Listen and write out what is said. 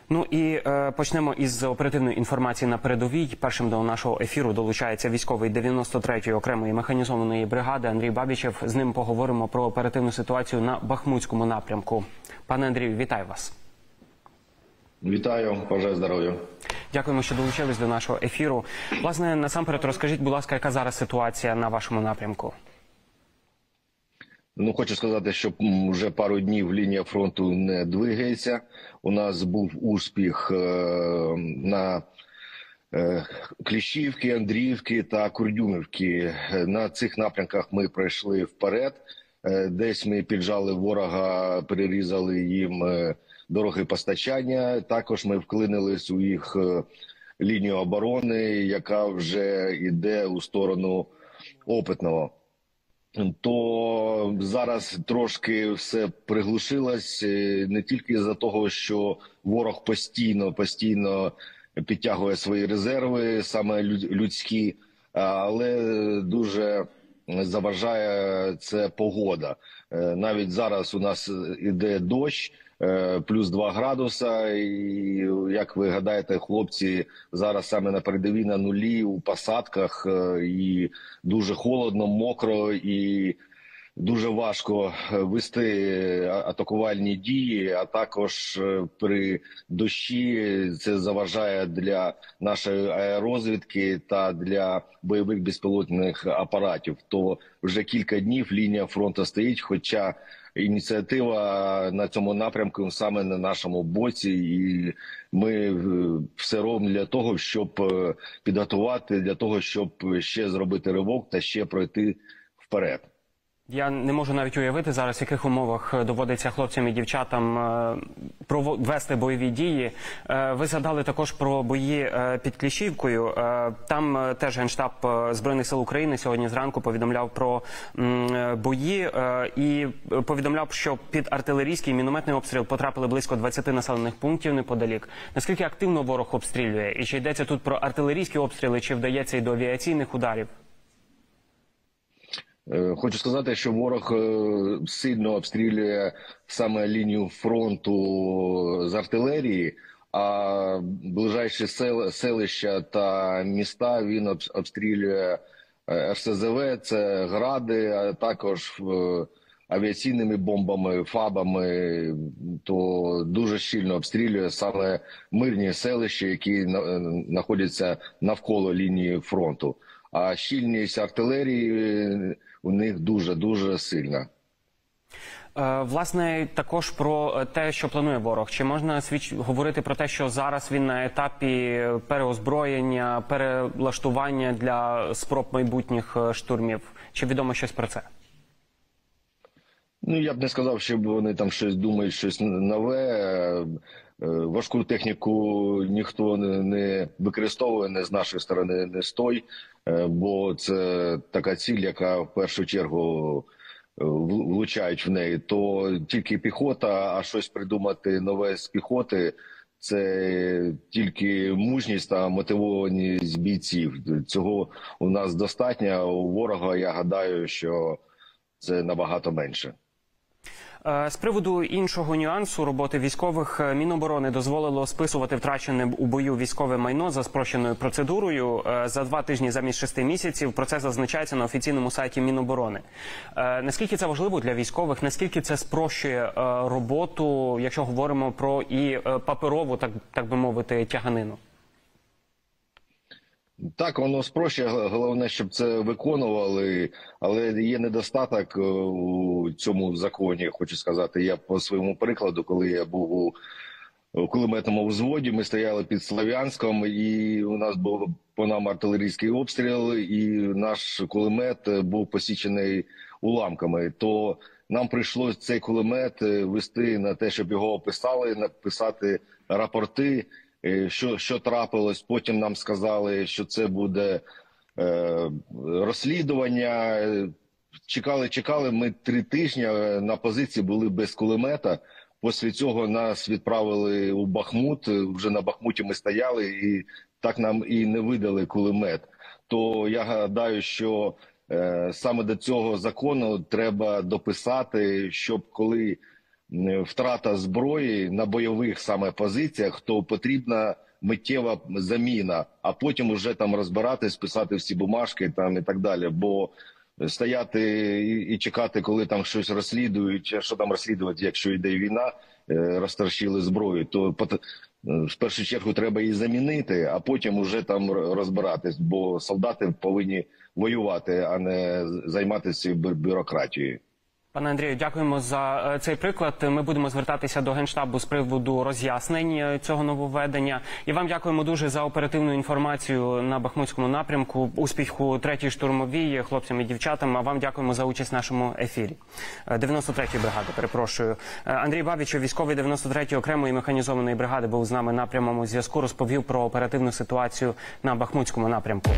Ну і почнемо із оперативної інформації на передовій. Першим до нашого ефіру долучається військовий 93-ї окремої механізованої бригади Андрій Бабічев. З ним поговоримо про оперативну ситуацію на Бахмутському напрямку. Пане Андрію, вітаю вас. Вітаю, бажаю здоров'я. Дякуємо, що долучились до нашого ефіру. Власне, насамперед розкажіть, будь ласка, яка зараз ситуація на вашому напрямку? Хочу сказати, що вже пару днів лінія фронту не двигається. У нас був успіх на Кліщівки, Андріївки та Курдюмівки. На цих напрямках ми пройшли вперед. Десь ми піджали ворога, перерізали їм дороги постачання. Також ми вклинились у їх лінію оборони, яка вже йде у сторону Опитного. То зараз трошки все приглушилось, не тільки за того, що ворог постійно підтягує свої резерви, саме людські, але дуже заважає це погода. Навіть зараз у нас іде дощ, плюс 2 градуса, і, як ви гадаєте, хлопці зараз саме на передовій на нулі, у посадках, і дуже холодно, мокро, і дуже важко вести атакувальні дії, а також при дощі це заважає для нашої аеророзвідки та для бойових безпілотних апаратів. То вже кілька днів лінія фронту стоїть, хоча ініціатива на цьому напрямку саме на нашому боці, і ми все робимо для того, щоб підготувати, для того, щоб ще зробити ривок та ще пройти вперед. Я не можу навіть уявити зараз, в яких умовах доводиться хлопцям і дівчатам вести бойові дії. Ви згадали також про бої під Кліщівкою. Там теж Генштаб Збройних сил України сьогодні зранку повідомляв про бої і повідомляв, що під артилерійський і мінометний обстріл потрапили близько 20 населених пунктів неподалік. Наскільки активно ворог обстрілює? І чи йдеться тут про артилерійські обстріли, чи вдається і до авіаційних ударів? Хочу сказати, що ворог сильно обстрілює саме лінію фронту з артилерії, а ближайші селища та міста він обстрілює РСЗВ, це гради, а також авіаційними бомбами, фабами, то дуже щільно обстрілює саме мирні селища, які знаходяться навколо лінії фронту. А щільність артилерії у них дуже сильна. Власне, також про те, що планує ворог. Чи можна говорити про те, що зараз він на етапі переозброєння, перелаштування для спроб майбутніх штурмів? Чи відомо щось про це? Я б не сказав, що вони там щось думають, щось нове. Важку техніку ніхто не використовує, не з нашої сторони, не з той, бо це така ціль, яка в першу чергу влучають в неї. То тільки піхота, а щось придумати нове з піхоти – це тільки мужність та мотивованість бійців. Цього у нас достатньо, у ворога, я гадаю, що це набагато менше. З приводу іншого нюансу роботи військових, Міноборони дозволило списувати втрачене у бою військове майно за спрощеною процедурою за 2 тижні замість 6 місяців. Про це зазначається на офіційному сайті Міноборони. Наскільки це важливо для військових? Наскільки це спрощує роботу, якщо говоримо про і паперову, так би мовити, тяганину? Так, воно спрощує, головне, щоб це виконували, але є недостаток у цьому законі, хочу сказати. Я по своєму прикладу, коли я був у кулеметному взводі, ми стояли під Слов'янськом, і у нас був по нам артилерійський обстріл, і наш кулемет був посічений уламками. То нам прийшлося цей кулемет вести на те, щоб його описали, написати рапорти, що трапилось. Потім нам сказали, що це буде розслідування. Чекали, ми 3 тижні на позиції були без кулемета. Після цього нас відправили у Бахмут, вже на Бахмуті ми стояли, і так нам і не видали кулемет. То я гадаю, що саме до цього закону треба дописати, щоб коли втрата зброї на бойових саме позиціях, то потрібна миттєва заміна, а потім уже там розбиратись, писати всі бумажки там і так далі. Бо стояти і чекати, коли там щось розслідують, а що там розслідувати, якщо йде війна, розтрощили зброю, то в першу чергу треба її замінити, а потім уже там розбиратись, бо солдати повинні воювати, а не займатися бюрократією. Пане Андрію, дякуємо за цей приклад. Ми будемо звертатися до Генштабу з приводу роз'яснень цього нововведення. І вам дякуємо дуже за оперативну інформацію на Бахмутському напрямку. Успіху 3-й штурмовій хлопцям і дівчатам. А вам дякуємо за участь в нашому ефірі. 93-ї бригади, перепрошую. Андрій Бабічев, військовий 93-ї окремої механізованої бригади, був з нами на прямому зв'язку, розповів про оперативну ситуацію на Бахмутському напрямку.